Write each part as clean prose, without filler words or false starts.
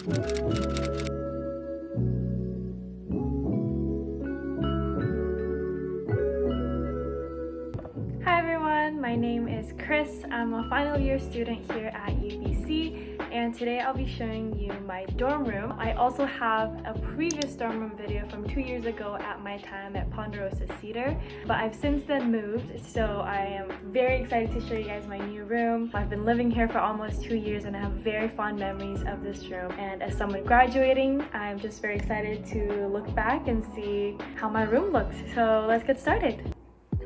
Hi everyone, my name is Chris. I'm a final year student here at UBC, and today I'll be showing you my dorm room. I also have a previous dorm room video from 2 years ago at my time at Ponderosa Cedar, but I've since then moved, so I am very excited to show you guys my new room. I've been living here for almost 2 years and I have very fond memories of this room, and as someone graduating, I'm just very excited to look back and see how my room looks. So let's get started.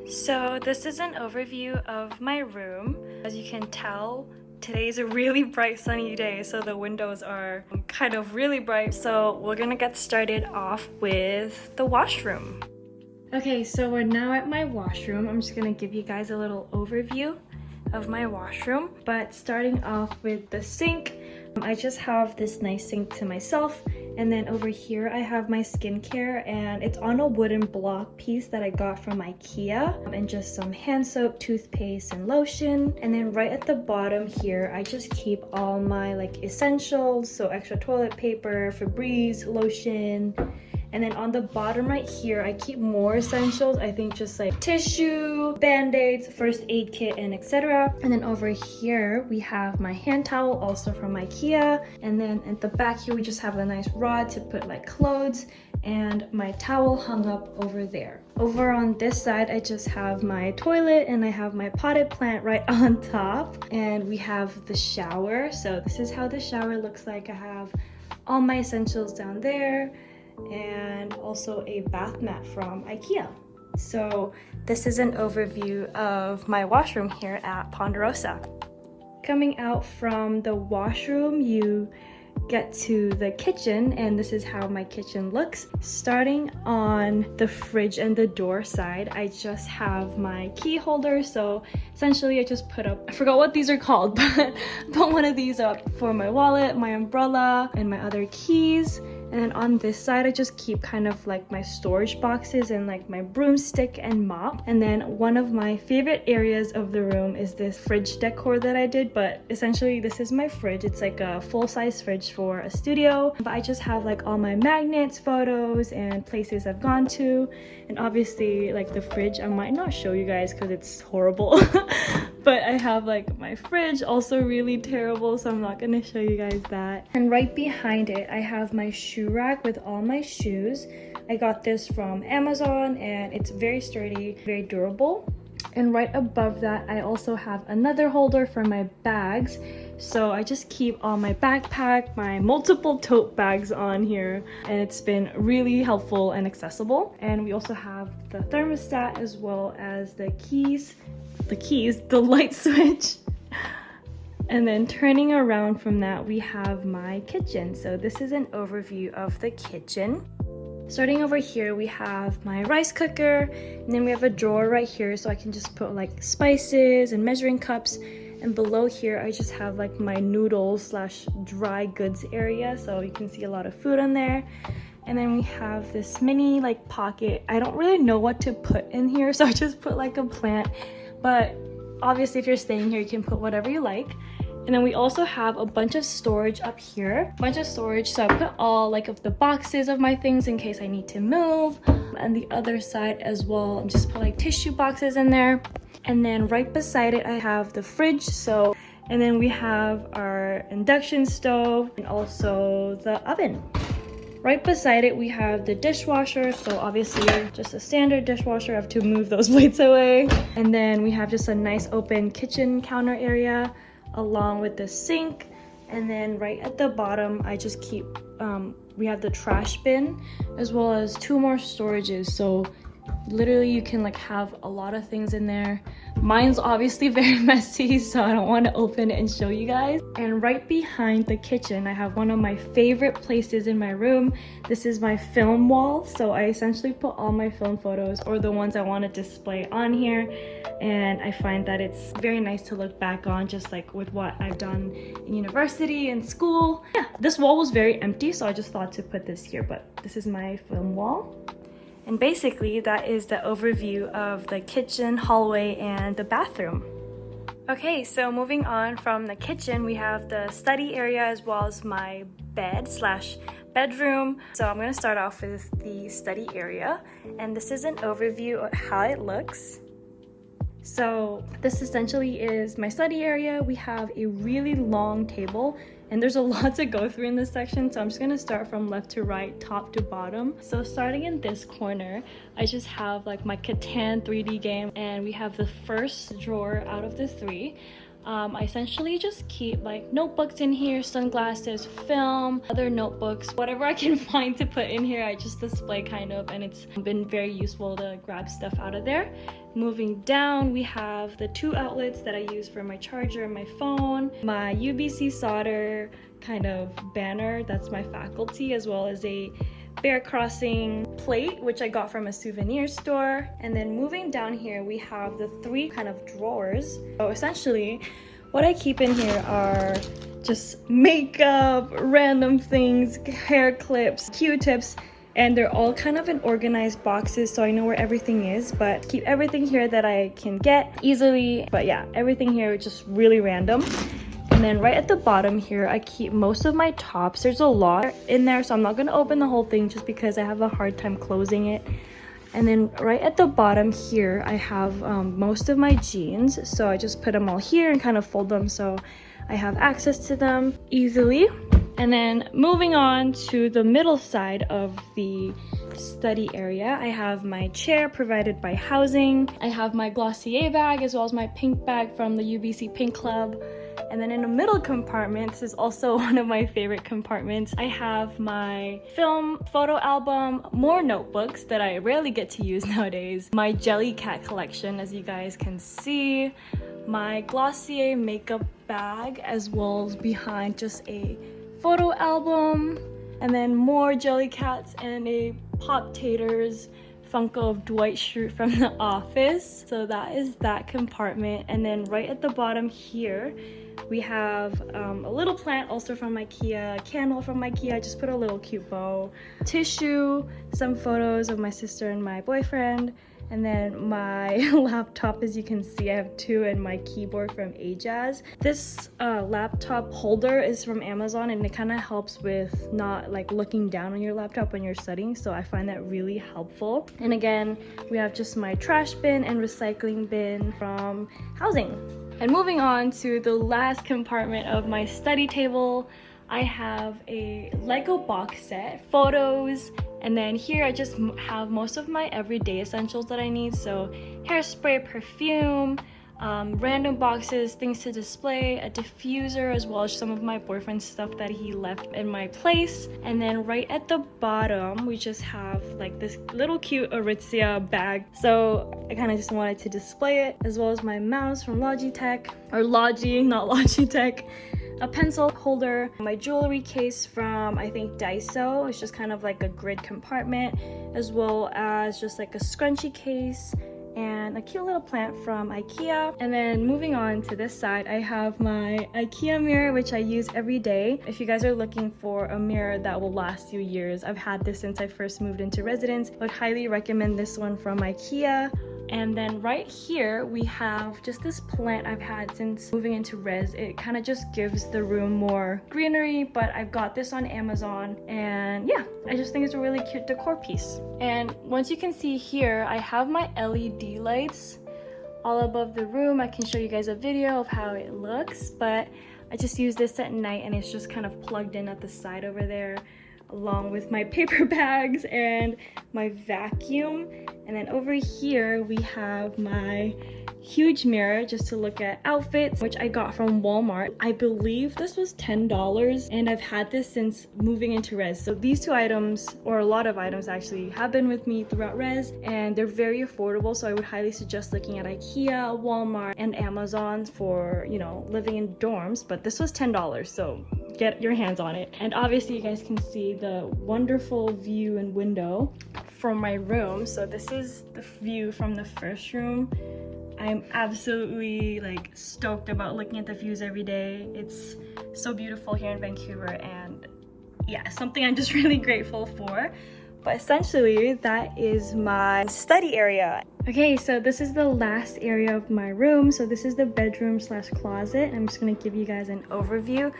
So this is an overview of my room. As you can tell, today is a really bright sunny day, so the windows are kind of really bright. So we're gonna get started off with the washroom. Okay, so we're now at my washroom. I'm just gonna give you guys a little overview of my washroom. But starting off with the sink, I just have this nice sink to myself. And then over here I have my skincare, and it's on a wooden block piece that I got from Ikea, and just some hand soap, toothpaste, and lotion. And then right at the bottom here I just keep all my like essentials, so extra toilet paper, Febreze, lotion. And then on the bottom right here, I keep more essentials. I think just like tissue, band-aids, first aid kit, and etc. And then over here, we have my hand towel, also from Ikea. And then at the back here, we just have a nice rod to put like clothes, and my towel hung up over there. Over on this side, I just have my toilet, and I have my potted plant right on top. And we have the shower. So this is how the shower looks like. I have all my essentials down there, and also a bath mat from Ikea. So this is an overview of my washroom here at Ponderosa. Coming out from the washroom, you get to the kitchen, and this is how my kitchen looks. Starting on the fridge and the door side, I just have my key holder. So essentially I just put up, I forgot what these are called, but put one of these up for my wallet, my umbrella, and my other keys. And then on this side, I just keep kind of like my storage boxes and like my broomstick and mop. And then one of my favorite areas of the room is this fridge decor that I did, but essentially this is my fridge. It's like a full-size fridge for a studio. But I just have like all my magnets, photos, and places I've gone to. And obviously like the fridge, I might not show you guys because it's horrible. But I have like my fridge, also really terrible, so I'm not gonna show you guys that. And right behind it, I have my shoe rack with all my shoes. I got this from Amazon, and it's very sturdy, very durable. And right above that, I also have another holder for my bags. So I just keep all my backpack, my multiple tote bags on here, and it's been really helpful and accessible. And we also have the thermostat as well as the light switch. And then turning around from that, we have my kitchen. So this is an overview of the kitchen. Starting over here, we have my rice cooker, and then we have a drawer right here so I can just put like spices and measuring cups. And below here, I just have like my noodles slash dry goods area, so you can see a lot of food on there. And then we have this mini like pocket. I don't really know what to put in here, so I just put like a plant. But obviously if you're staying here, you can put whatever you like. And then we also have a bunch of storage up here. So I put all like of the boxes of my things in case I need to move. And the other side as well, just put like tissue boxes in there. And then right beside it, I have the fridge. And then we have our induction stove and also the oven. Right beside it, we have the dishwasher. So obviously just a standard dishwasher. I have to move those plates away. And then we have just a nice open kitchen counter area along with the sink. And then right at the bottom, I just keep, we have the trash bin as well as 2 more storages. So literally you can like have a lot of things in there. Mine's obviously very messy, so I don't want to open it and show you guys. And right behind the kitchen, I have one of my favorite places in my room. This is my film wall. So I essentially put all my film photos, or the ones I want to display, on here. And I find that it's very nice to look back on, just like with what I've done in university and school. Yeah, this wall was very empty, so I just thought to put this here, but this is my film wall. And basically that is the overview of the kitchen, hallway, and the bathroom. Okay, so moving on from the kitchen, we have the study area as well as my bed slash bedroom. So I'm gonna start off with the study area, and this is an overview of how it looks. So this essentially is my study area. We have a really long table and there's a lot to go through in this section, so I'm just gonna start from left to right, top to bottom. So starting in this corner, I just have like my Catan 3D game, and we have the first drawer out of the three. I essentially just keep like notebooks in here, sunglasses, film, other notebooks, whatever I can find to put in here. I just display kind of, and it's been very useful to grab stuff out of there. Moving down, we have the two outlets that I use for my charger and my phone, my UBC solder kind of banner, that's my faculty, as well as a bear crossing plate which I got from a souvenir store. And then moving down here, we have the three kind of drawers. So essentially what I keep in here are just makeup, random things, hair clips, Q-tips, and they're all kind of in organized boxes, so I know where everything is, but keep everything here that I can get easily. But yeah, everything here is just really random. And then right at the bottom here, I keep most of my tops. There's a lot in there, so I'm not gonna open the whole thing just because I have a hard time closing it. And then right at the bottom here, I have most of my jeans. So I just put them all here and kind of fold them so I have access to them easily. And then moving on to the middle side of the study area, I have my chair provided by Housing. I have my Glossier bag as well as my pink bag from the UBC Pink Club. And then in the middle compartment, this is also one of my favorite compartments, I have my film, photo album, more notebooks that I rarely get to use nowadays, my Jellycat collection as you guys can see, my Glossier makeup bag, as well as behind just a photo album, and then more Jellycats and a Pop-Taters Funko of Dwight Schrute from The Office. So that is that compartment. And then right at the bottom here, we have a little plant also from Ikea, a candle from Ikea, I just put a little cute bow, tissue, some photos of my sister and my boyfriend, and then my laptop, as you can see, I have two, and my keyboard from Ajaz. This laptop holder is from Amazon, and it kind of helps with not like looking down on your laptop when you're studying, so I find that really helpful. And again, we have just my trash bin and recycling bin from Housing. And moving on to the last compartment of my study table, I have a Lego box set, photos, and then here I just have most of my everyday essentials that I need. So hairspray, perfume, random boxes, things to display, a diffuser, as well as some of my boyfriend's stuff that he left in my place. And then right at the bottom, we just have like this little cute Aritzia bag. So I kind of just wanted to display it, as well as my mouse from Logitech, or Logi, not Logitech. A pencil holder, my jewelry case from, I think, Daiso. It's just kind of like a grid compartment, as well as just like a scrunchie case and a cute little plant from Ikea. And then moving on to this side, I have my Ikea mirror, which I use every day. If you guys are looking for a mirror that will last you years, I've had this since I first moved into residence. I would highly recommend this one from Ikea. And then right here, we have just this plant I've had since moving into res. It kind of just gives the room more greenery, but I've got this on Amazon. And yeah, I just think it's a really cute decor piece. And once you can see here, I have my LED lights all above the room. I can show you guys a video of how it looks, but I just use this at night, and it's just kind of plugged in at the side over there, along with my paper bags and my vacuum. And then over here we have my huge mirror just to look at outfits, which I got from Walmart. I believe this was $10, and I've had this since moving into res. So these two items, or a lot of items actually, have been with me throughout res, and they're very affordable, so I would highly suggest looking at Ikea, Walmart, and Amazon for, you know, living in dorms. But this was $10, so get your hands on it. And obviously you guys can see the wonderful view and window from my room. So this is the view from the first room. I'm absolutely like stoked about looking at the views every day. It's so beautiful here in Vancouver, and yeah, something I'm just really grateful for. But essentially that is my study area. Okay, so this is the last area of my room. So this is the bedroom slash closet. I'm just gonna give you guys an overview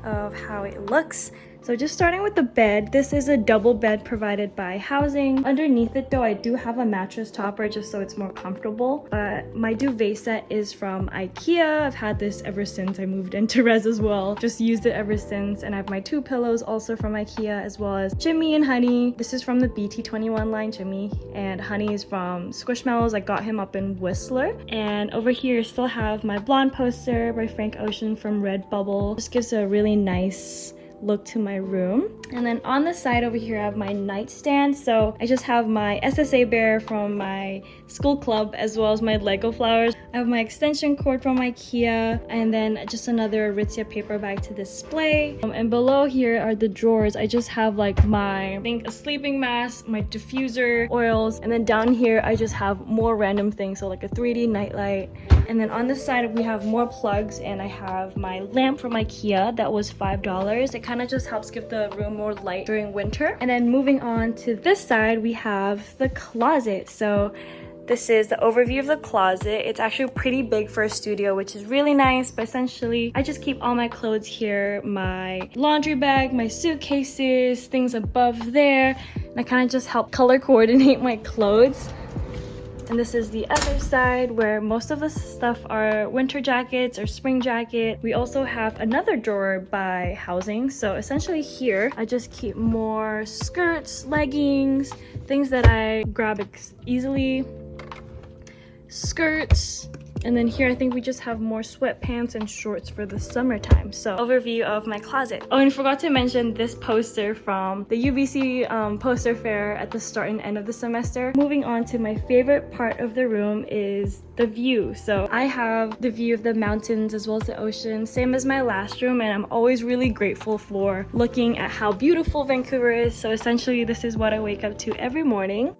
of how it looks. So just starting with the bed, this is a double bed provided by housing. Underneath it though, I do have a mattress topper just so it's more comfortable. But my duvet set is from Ikea. I've had this ever since I moved into res as well. Just used it ever since. And I have my 2 pillows also from Ikea, as well as Jimmy and Honey. This is from the BT21 line, Jimmy. And Honey is from Squishmallows. I got him up in Whistler. And over here I still have my blonde poster by Frank Ocean from Redbubble. Just gives a really nice look to my room. And then on the side over here I have my nightstand. So I just have my SSA bear from my school club, as well as my Lego flowers. I have my extension cord from Ikea, and then just another Aritzia paper bag to display. And below here are the drawers. I just have like my, I think, a sleeping mask, my diffuser, oils, and then down here I just have more random things, so like a 3D nightlight. And then on this side we have more plugs, and I have my lamp from Ikea that was $5. It kind of just helps give the room more light during winter. And then moving on to this side, we have the closet. So this is the overview of the closet. It's actually pretty big for a studio, which is really nice, but essentially I just keep all my clothes here, my laundry bag, my suitcases, things above there, and I kind of just help color coordinate my clothes. And this is the other side where most of the stuff are winter jackets or spring jacket. We also have another drawer by housing. So essentially here, I just keep more skirts, leggings, things that I grab easily, skirts. And then here I think we just have more sweatpants and shorts for the summertime. So overview of my closet. Oh, and I forgot to mention this poster from the UBC poster fair at the start and end of the semester. Moving on to my favorite part of the room is the view. So I have the view of the mountains as well as the ocean, same as my last room, and I'm always really grateful for looking at how beautiful Vancouver is. So essentially this is what I wake up to every morning.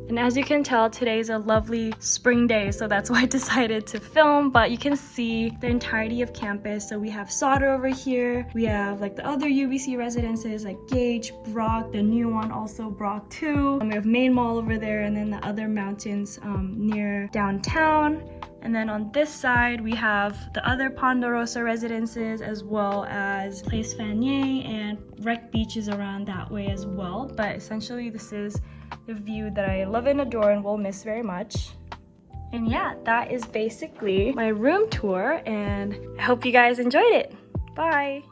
And as you can tell, today is a lovely spring day, so that's why I decided to film. But you can see the entirety of campus. So we have Sauder over here. We have like the other UBC residences like Gage, Brock, the new one also Brock 2. And we have Main Mall over there, and then the other mountains near downtown. And then on this side, we have the other Ponderosa residences, as well as Place Vanier and Wreck Beaches around that way as well. But essentially this is the view that I love and adore and will miss very much. And yeah, that is basically my room tour, and I hope you guys enjoyed it. Bye!